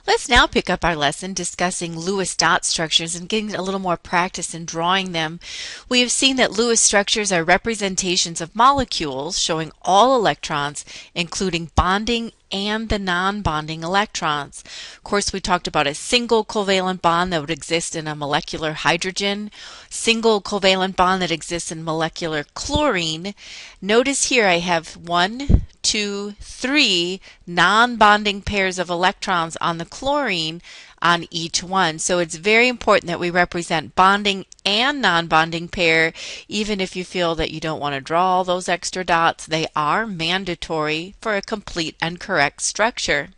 Let's now pick up our lesson discussing Lewis dot structures and getting a little more practice in drawing them. We have seen that Lewis structures are representations of molecules showing all electrons, including bonding and the non-bonding electrons. Of course, we talked about a single covalent bond that would exist in a molecular hydrogen, single covalent bond that exists in molecular chlorine. Notice here I have 1, 2, 3 non-bonding pairs of electrons on the chlorine on each one. So it's very important that we represent bonding and non-bonding pair, even if you feel that you don't want to draw all those extra dots. They are mandatory for a complete and correct structure.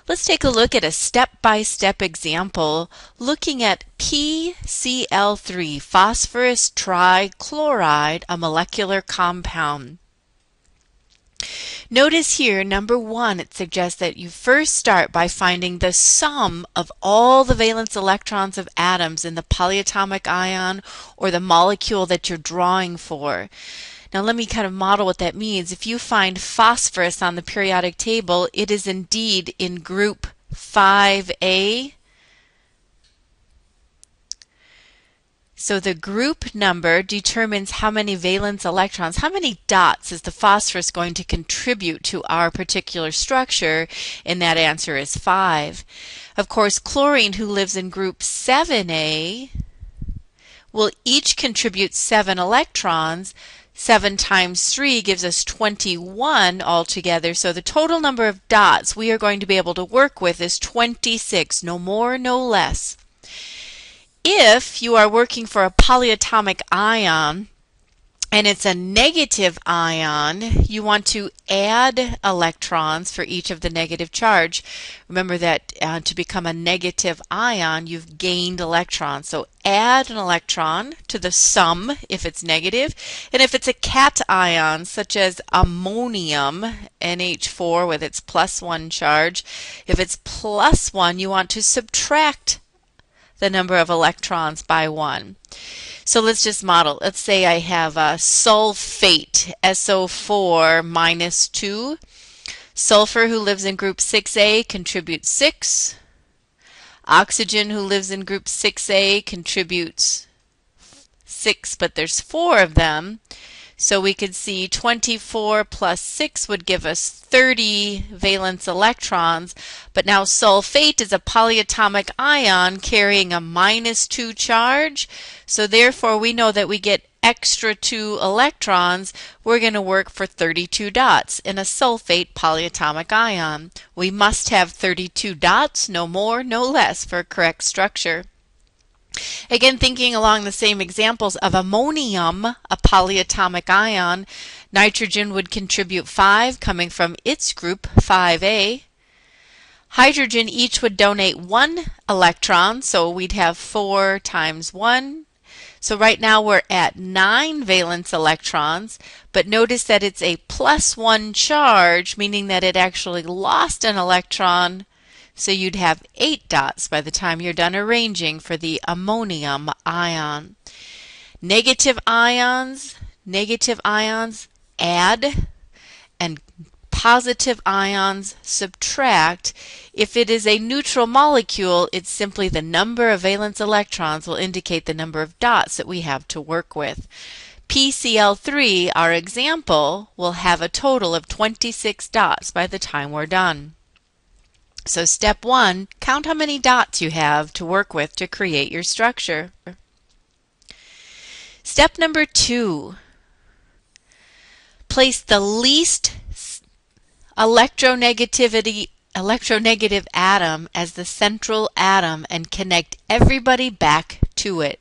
Let's take a look at a step-by-step example looking at PCl3, phosphorus trichloride, a molecular compound. Notice here, number 1, it suggests that you first start by finding the sum of all the valence electrons of atoms in the polyatomic ion or the molecule that you're drawing for. Now let me kind of model what that means. If you find phosphorus on the periodic table, it is indeed in group 5A. So the group number determines how many valence electrons, how many dots is the phosphorus going to contribute to our particular structure, and that answer is 5. Of course, chlorine, who lives in group 7A, will each contribute 7 electrons. 7 times 3 gives us 21 altogether, so the total number of dots we are going to be able to work with is 26, no more, no less. If you are working for a polyatomic ion and it's a negative ion, you want to add electrons for each of the negative charge. Remember that to become a negative ion, you've gained electrons. So add an electron to the sum if it's negative. And if it's a cation, such as ammonium, NH4 with its +1 charge, if it's +1, you want to subtract the number of electrons by 1. So let's just model. Let's say I have a sulfate, SO4 -2. Sulfur, who lives in group 6A, contributes 6. Oxygen, who lives in group 6A, contributes 6, but there's 4 of them. So we could see 24 plus 6 would give us 30 valence electrons. But now sulfate is a polyatomic ion carrying a -2 charge. So therefore we know that we get extra 2 electrons. We're going to work for 32 dots in a sulfate polyatomic ion. We must have 32 dots, no more, no less, for a correct structure. Again, thinking along the same examples of ammonium, a polyatomic ion, nitrogen would contribute 5 coming from its group 5A. Hydrogen each would donate 1 electron, so we'd have 4 times 1. So right now we're at 9 valence electrons, but notice that it's a +1 charge, meaning that it actually lost an electron. So you'd have 8 dots by the time you're done arranging for the ammonium ion. Negative ions add, and positive ions subtract. If it is a neutral molecule, it's simply the number of valence electrons will indicate the number of dots that we have to work with. PCl3, our example, will have a total of 26 dots by the time we're done. So step 1, count how many dots you have to work with to create your structure. Step number 2, place the least electronegative atom as the central atom and connect everybody back to it.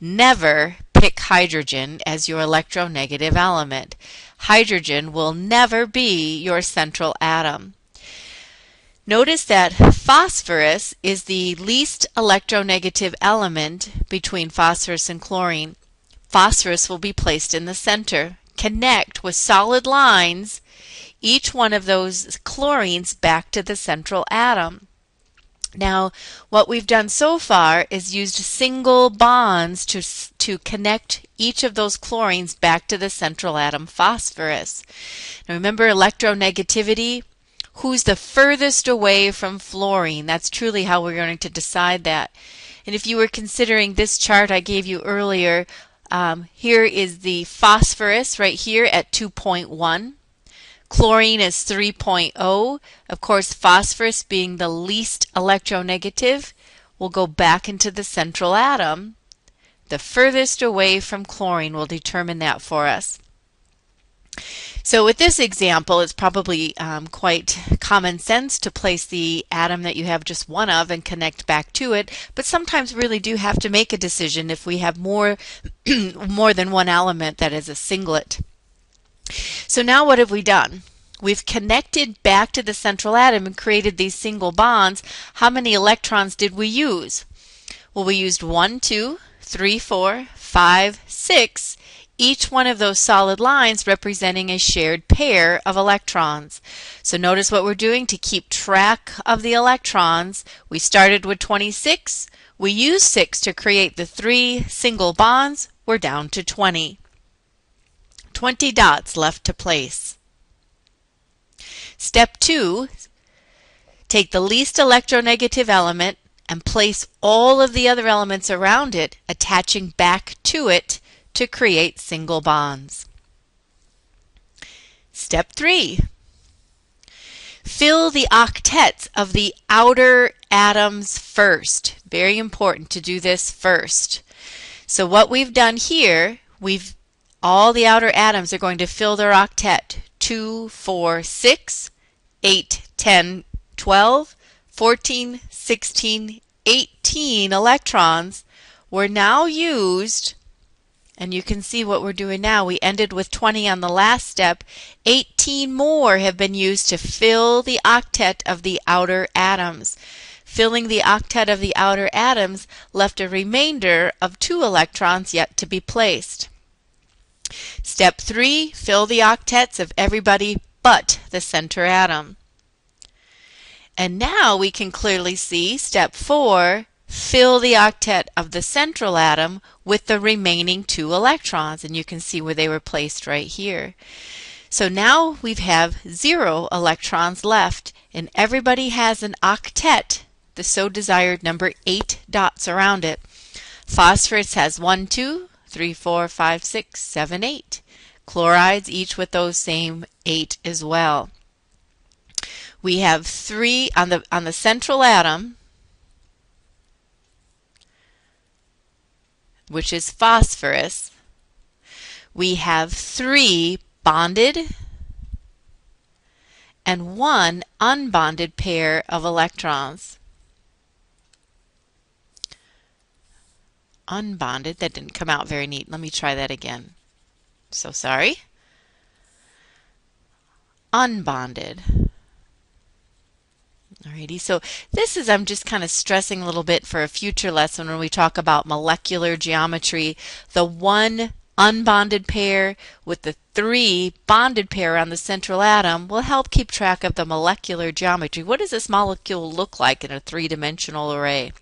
Never pick hydrogen as your electronegative element. Hydrogen will never be your central atom. Notice that phosphorus is the least electronegative element between phosphorus and chlorine. Phosphorus will be placed in the center. Connect with solid lines each one of those chlorines back to the central atom. Now, what we've done so far is used single bonds to connect each of those chlorines back to the central atom phosphorus. Now remember electronegativity? Who's the furthest away from fluorine? That's truly how we're going to decide that. And if you were considering this chart I gave you earlier, here is the phosphorus right here at 2.1. Chlorine is 3.0. Of course, phosphorus being the least electronegative will go back into the central atom. The furthest away from chlorine will determine that for us. So with this example, it's probably quite common sense to place the atom that you have just one of and connect back to it, but sometimes we really do have to make a decision if we have more than one element that is a singlet. So now what have we done? We've connected back to the central atom and created these single bonds. How many electrons did we use? Well, we used 1, 2, 3, 4, 5, 6. Each one of those solid lines representing a shared pair of electrons. So notice what we're doing to keep track of the electrons. We started with 26. We used 6 to create the 3 single bonds. We're down to 20. 20 dots left to place. Step 2, take the least electronegative element and place all of the other elements around it, attaching back to it to create single bonds. Step 3, fill the octets of the outer atoms first. Very important to do this first. So what we've done here, all the outer atoms are going to fill their octet. 2, 4, 6, 8, 10, 12, 14, 16, 18 electrons were now used. And you can see what we're doing now. We ended with 20 on the last step. 18 more have been used to fill the octet of the outer atoms. Filling the octet of the outer atoms left a remainder of 2 electrons yet to be placed. Step 3, fill the octets of everybody but the center atom. And now we can clearly see step 4, fill the octet of the central atom with the remaining 2 electrons, and you can see where they were placed right here. So now we have 0 electrons left, and everybody has an octet, the so desired number 8 dots around it. Phosphorus has 1, 2, 3, 4, 5, 6, 7, 8. Chlorides each with those same 8 as well. We have 3 on the central atom, which is phosphorus. We have 3 bonded and 1 unbonded pair of electrons. Unbonded, that didn't come out very neat. Let me try that again. So sorry. Unbonded. Alrighty, so this is, I'm just kind of stressing a little bit for a future lesson when we talk about molecular geometry. The 1 unbonded pair with the 3 bonded pair on the central atom will help keep track of the molecular geometry. What does this molecule look like in a 3-dimensional array?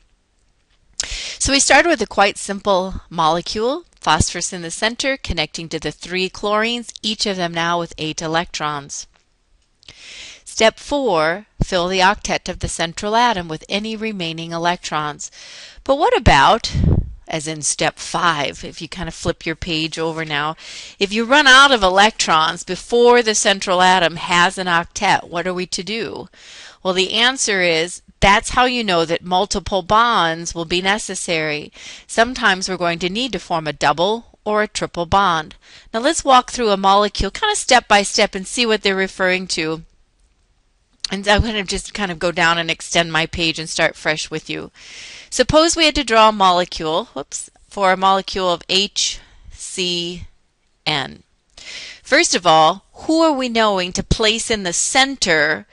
So we started with a quite simple molecule, phosphorus in the center, connecting to the 3 chlorines, each of them now with 8 electrons. Step 4, fill the octet of the central atom with any remaining electrons. But what about, as in step 5, if you kind of flip your page over now, if you run out of electrons before the central atom has an octet, what are we to do? Well, the answer is, that's how you know that multiple bonds will be necessary. Sometimes we're going to need to form a double or a triple bond. Now let's walk through a molecule kind of step by step and see what they're referring to. And I'm going to just kind of go down and extend my page and start fresh with you. Suppose we had to draw a molecule, for a molecule of HCN. First of all, who are we knowing to place in the center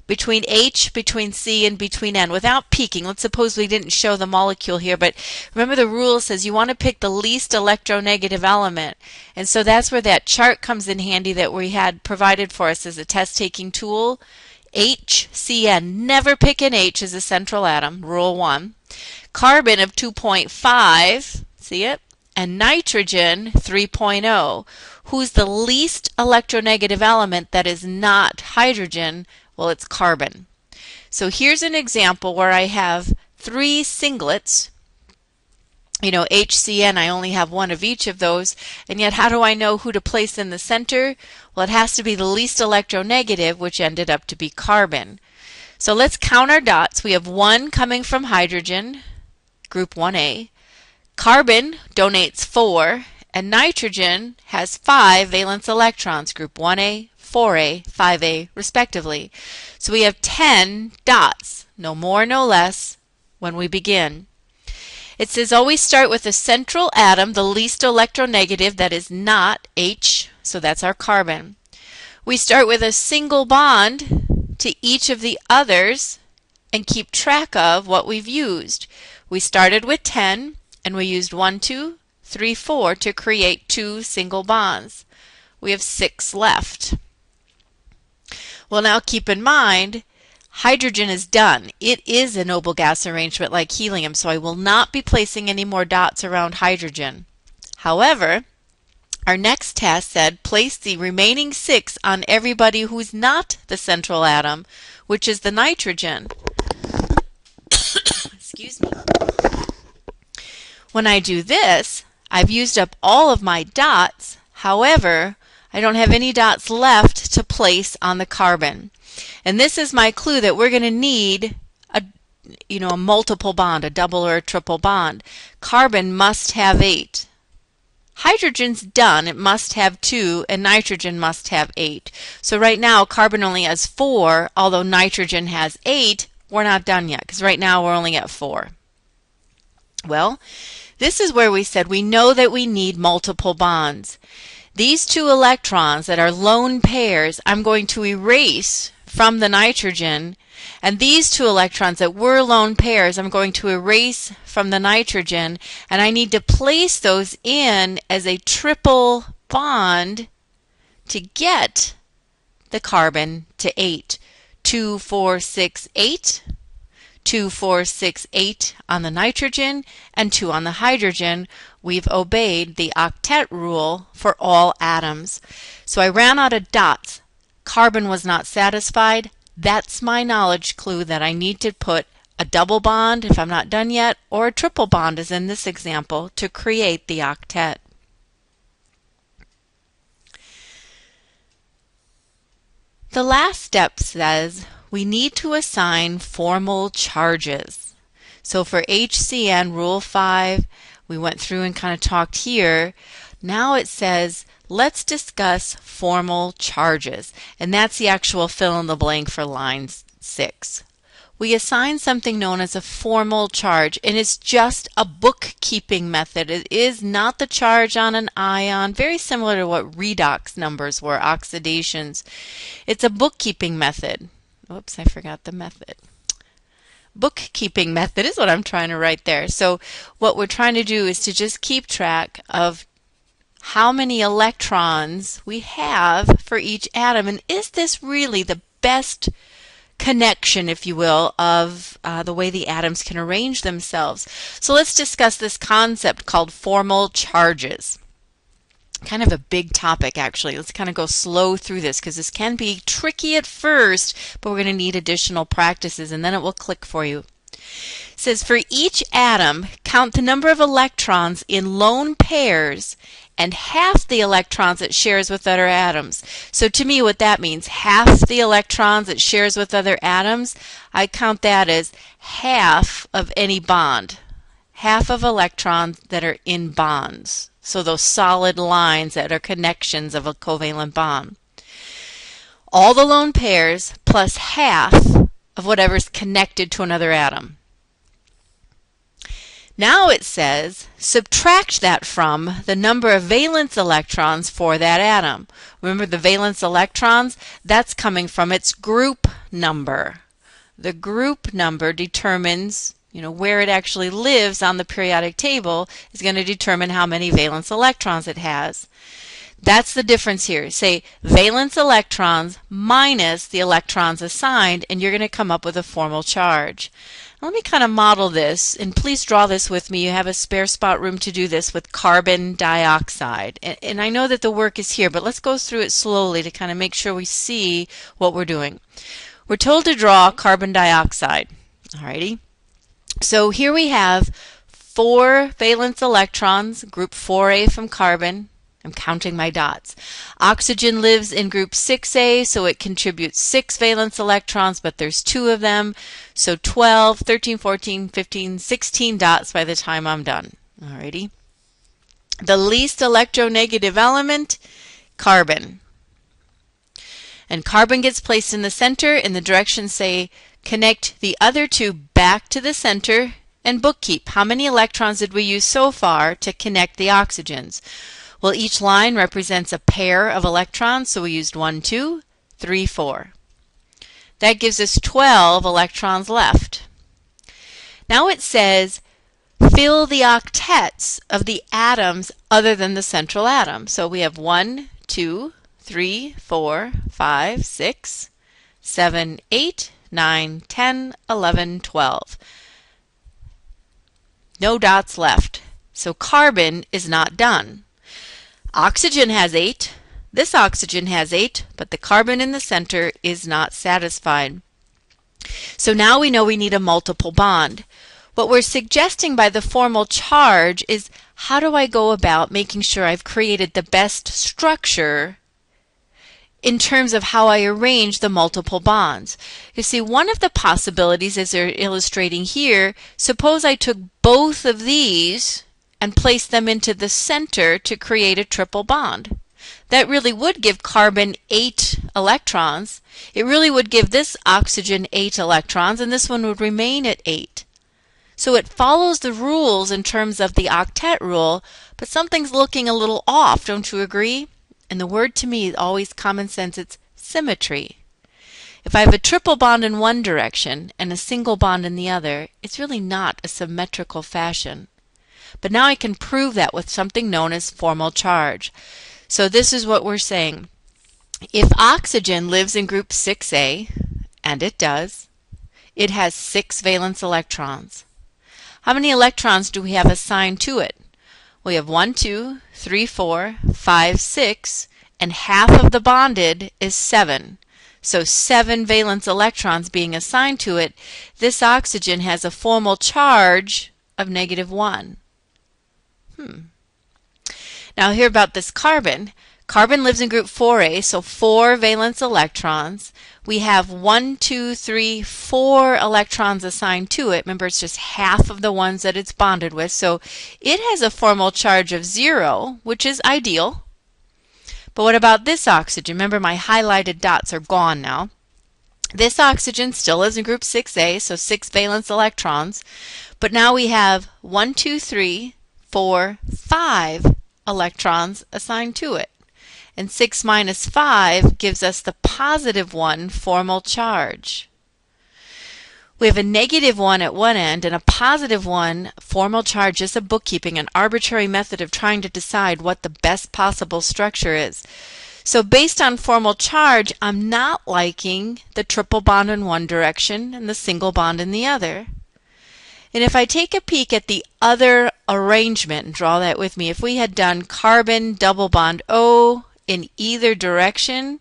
between H, between C, and between N without peeking? Let's suppose we didn't show the molecule here, but remember the rule says you want to pick the least electronegative element. And so that's where that chart comes in handy that we had provided for us as a test-taking tool. HCN, never pick an H as a central atom, rule 1. Carbon of 2.5, see it? And nitrogen 3.0. Who's the least electronegative element that is not hydrogen Well, it's carbon. So here's an example where I have 3 singlets. You know, HCN, I only have one of each of those, and yet how do I know who to place in the center? Well, it has to be the least electronegative, which ended up to be carbon. So let's count our dots. We have 1 coming from hydrogen, group 1A. Carbon donates 4, and nitrogen has 5 valence electrons, group 1A, 4A, 5A, respectively. So we have 10 dots, no more, no less, when we begin. It says always start with a central atom, the least electronegative, that is not H, so that's our carbon. We start with a single bond to each of the others and keep track of what we've used. We started with 10, and we used 1, 2, 3, 4 to create 2 single bonds. We have 6 left. Well, now keep in mind, hydrogen is done. It is a noble gas arrangement like helium, so I will not be placing any more dots around hydrogen. However, our next task said place the remaining 6 on everybody who's not the central atom, which is the nitrogen. Excuse me. When I do this, I've used up all of my dots. However, I don't have any dots left to place on the carbon. And this is my clue that we're going to need a multiple bond, a double or a triple bond. Carbon must have 8. Hydrogen's done, it must have 2, and nitrogen must have 8. So right now carbon only has 4, although nitrogen has 8. We're not done yet because right now we're only at 4. Well, this is where we said we know that we need multiple bonds. These 2 electrons that are lone pairs, I'm going to erase from the nitrogen, and these 2 electrons that were lone pairs, I'm going to erase from the nitrogen, and I need to place those in as a triple bond to get the carbon to 8. 2, 4, 6, 8. 2, 4, 6, 8 on the nitrogen and 2 on the hydrogen. We've obeyed the octet rule for all atoms. So I ran out of dots. Carbon was not satisfied. That's my knowledge clue that I need to put a double bond if I'm not done yet, or a triple bond as in this example, to create the octet. The last step says we need to assign formal charges. So for HCN, Rule 5, we went through and kind of talked here. Now it says, let's discuss formal charges. And that's the actual fill in the blank for line 6. We assign something known as a formal charge, and it's just a bookkeeping method. It is not the charge on an ion, very similar to what redox numbers were, oxidations. It's a bookkeeping method. Oops, I forgot the method. Bookkeeping method is what I'm trying to write there. So what we're trying to do is to just keep track of how many electrons we have for each atom, and is this really the best connection, if you will, of the way the atoms can arrange themselves. So let's discuss this concept called formal charges. Kind of a big topic, actually. Let's kind of go slow through this because this can be tricky at first, but we're going to need additional practices and then it will click for you. It says for each atom, count the number of electrons in lone pairs and half the electrons it shares with other atoms. So to me what that means, half the electrons it shares with other atoms, I count that as half of any bond. Half of electrons that are in bonds. So those solid lines that are connections of a covalent bond. All the lone pairs plus half of whatever's connected to another atom. Now it says subtract that from the number of valence electrons for that atom. Remember the valence electrons? That's coming from its group number. The group number determines, where it actually lives on the periodic table is going to determine how many valence electrons it has. That's the difference here. Say valence electrons minus the electrons assigned, and you're going to come up with a formal charge. Let me kind of model this, and please draw this with me. You have a spare spot room to do this with carbon dioxide. And I know that the work is here, but let's go through it slowly to kind of make sure we see what we're doing. We're told to draw carbon dioxide. Alrighty. So here we have 4 valence electrons, group 4A from carbon. I'm counting my dots. Oxygen lives in group 6A, so it contributes 6 valence electrons, but there's 2 of them. So 12, 13, 14, 15, 16 dots by the time I'm done. Alrighty. The least electronegative element, carbon. And carbon gets placed in the center, and the directions say connect the other 2 back to the center and bookkeep. How many electrons did we use so far to connect the oxygens? Well, each line represents a pair of electrons, so we used 1, 2, 3, 4. That gives us 12 electrons left. Now it says fill the octets of the atoms other than the central atom. So we have 1, 2, 3, 4, 5, 6, 7, 8, 9, 10, 11, 12. No dots left. So carbon is not done. Oxygen has 8. This oxygen has 8, but the carbon in the center is not satisfied. So now we know we need a multiple bond. What we're suggesting by the formal charge is how do I go about making sure I've created the best structure in terms of how I arrange the multiple bonds. You see, one of the possibilities, as they're illustrating here, suppose I took both of these and placed them into the center to create a triple bond. That really would give carbon 8 electrons. It really would give this oxygen 8 electrons, and this one would remain at 8. So it follows the rules in terms of the octet rule, but something's looking a little off, don't you agree? And the word to me is always common sense, it's symmetry. If I have a triple bond in one direction and a single bond in the other, it's really not a symmetrical fashion. But now I can prove that with something known as formal charge. So this is what we're saying. If oxygen lives in group 6A, and it does, it has 6 valence electrons. How many electrons do we have assigned to it? We have 1, 2, 3, 4, 5, 6, and half of the bonded is 7. So 7 valence electrons being assigned to it. This oxygen has a formal charge of -1. Now here about this carbon. Carbon lives in group 4A, so 4 valence electrons. We have 1, 2, 3, 4 electrons assigned to it. Remember, it's just half of the ones that it's bonded with, so it has a formal charge of 0, which is ideal. But what about this oxygen? Remember, my highlighted dots are gone now. This oxygen still is in group 6A, so 6 valence electrons, but now we have 1, 2, 3, 4, 5 electrons assigned to it. And 6 minus 5 gives us the +1 formal charge. We have a -1 at one end and a +1 formal charge, just a bookkeeping, an arbitrary method of trying to decide what the best possible structure is. So based on formal charge, I'm not liking the triple bond in one direction and the single bond in the other. And if I take a peek at the other arrangement, and draw that with me, if we had done carbon double bond O in either direction,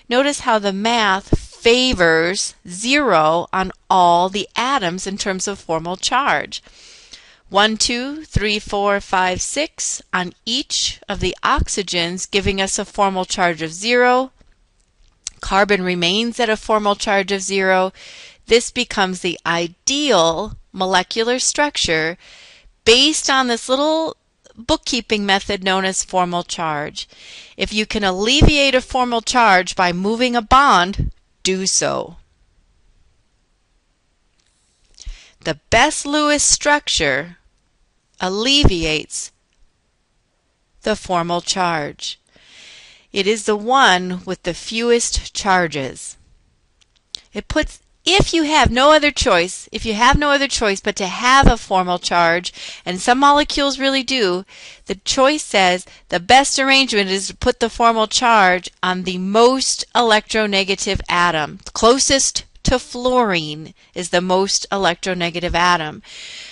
notice how the math favors 0 on all the atoms in terms of formal charge. 1, 2, 3, 4, 5, 6 on each of the oxygens, giving us a formal charge of 0. Carbon remains at a formal charge of 0. This becomes the ideal molecular structure based on this little bookkeeping method known as formal charge. If you can alleviate a formal charge by moving a bond, do so. The best Lewis structure alleviates the formal charge. It is the one with the fewest charges. It puts, if you have no other choice but to have a formal charge, and some molecules really do, the choice says the best arrangement is to put the formal charge on the most electronegative atom. Closest to fluorine is the most electronegative atom.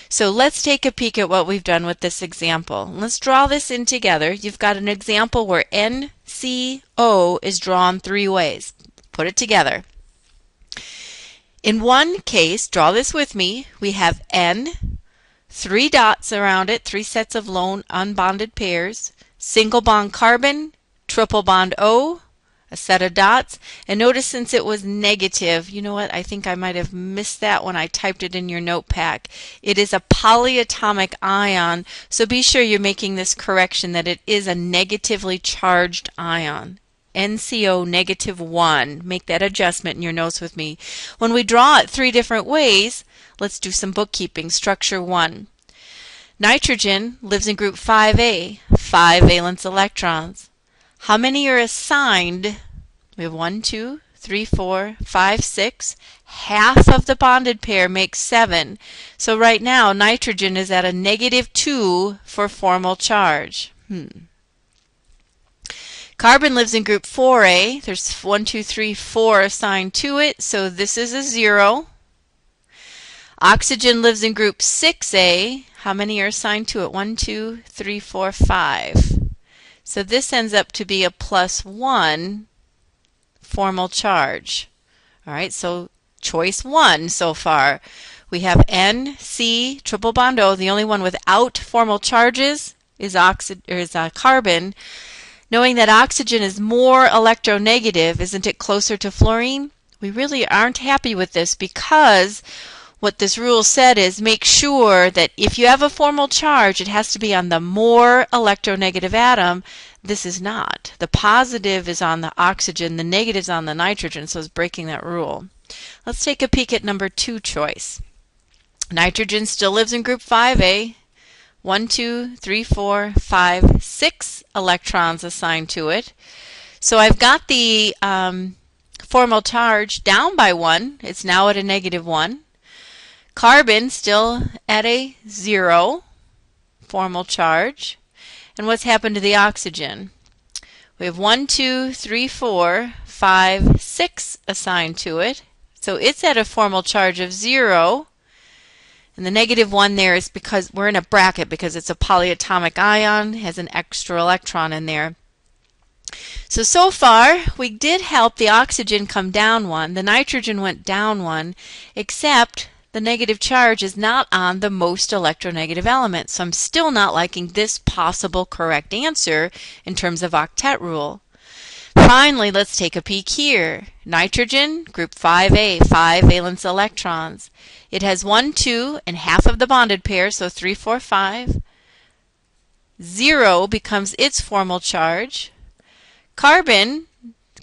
So let's take a peek at what we've done with this example. Let's draw this in together. You've got an example where NCO is drawn 3 ways. Put it together. In one case, draw this with me, we have N, 3 dots around it, 3 sets of lone unbonded pairs, single bond carbon, triple bond O, a set of dots, and notice since it was negative, you know what, I think I might have missed that when I typed it in your notepad. It is a polyatomic ion, so be sure you're making this correction that it is a negatively charged ion. NCO -1. Make that adjustment in your notes with me. When we draw it 3 different ways, let's do some bookkeeping. Structure 1. Nitrogen lives in group 5A, 5 valence electrons. How many are assigned? We have 1, 2, 3, 4, 5, 6. Half of the bonded pair makes 7. So right now nitrogen is at a -2 for formal charge. Carbon lives in group 4A. There's 1, 2, 3, 4 assigned to it, so this is a 0. Oxygen lives in group 6A. How many are assigned to it? 1, 2, 3, 4, 5. So this ends up to be a +1 formal charge. All right, so choice 1 so far. We have N, C, triple bond O. The only one without formal charges is carbon. Knowing that oxygen is more electronegative, isn't it closer to fluorine? We really aren't happy with this because what this rule said is make sure that if you have a formal charge, it has to be on the more electronegative atom. This is not. The positive is on the oxygen, the negative is on the nitrogen, so it's breaking that rule. Let's take a peek at number 2 choice. Nitrogen still lives in group 5A. 1, 2, 3, 4, 5, 6 electrons assigned to it. So I've got the formal charge down by 1. It's now at a -1. Carbon still at a 0 formal charge. And what's happened to the oxygen? We have 1, 2, 3, 4, 5, 6 assigned to it. So it's at a formal charge of 0. And the -1 there is because we're in a bracket because it's a polyatomic ion, has an extra electron in there. So far, we did help the oxygen come down 1. The nitrogen went down 1, except the negative charge is not on the most electronegative element. So I'm still not liking this possible correct answer in terms of octet rule. Finally, let's take a peek here. Nitrogen, group 5A, 5 valence electrons. It has 1, 2, and half of the bonded pair, so 3, 4, 5. 0 becomes its formal charge. Carbon,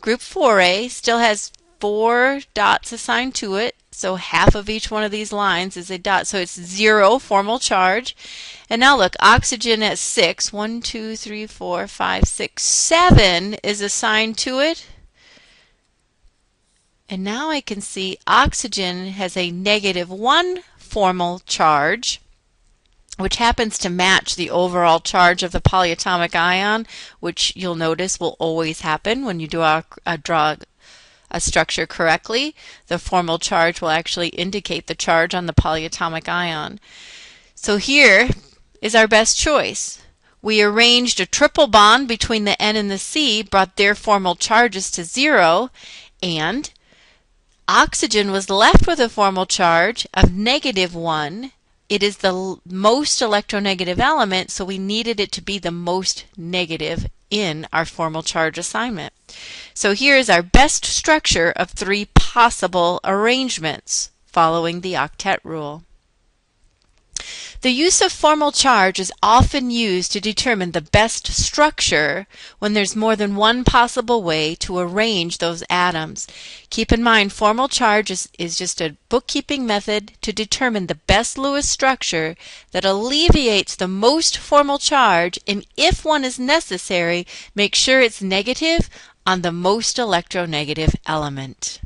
group 4A, still has 4 dots assigned to it, so half of each one of these lines is a dot, so it's 0 formal charge. And now look, oxygen at 6, 1, 2, 3, 4, 5, 6, 7 is assigned to it. And now I can see oxygen has a -1 formal charge, which happens to match the overall charge of the polyatomic ion, which you'll notice will always happen when you draw a structure correctly. The formal charge will actually indicate the charge on the polyatomic ion. So here is our best choice. We arranged a triple bond between the N and the C, brought their formal charges to 0, and oxygen was left with a formal charge of -1. It is the most electronegative element, so we needed it to be the most negative in our formal charge assignment. So here is our best structure of 3 possible arrangements following the octet rule. The use of formal charge is often used to determine the best structure when there's more than one possible way to arrange those atoms. Keep in mind, formal charge is just a bookkeeping method to determine the best Lewis structure that alleviates the most formal charge, and if one is necessary, make sure it's negative on the most electronegative element.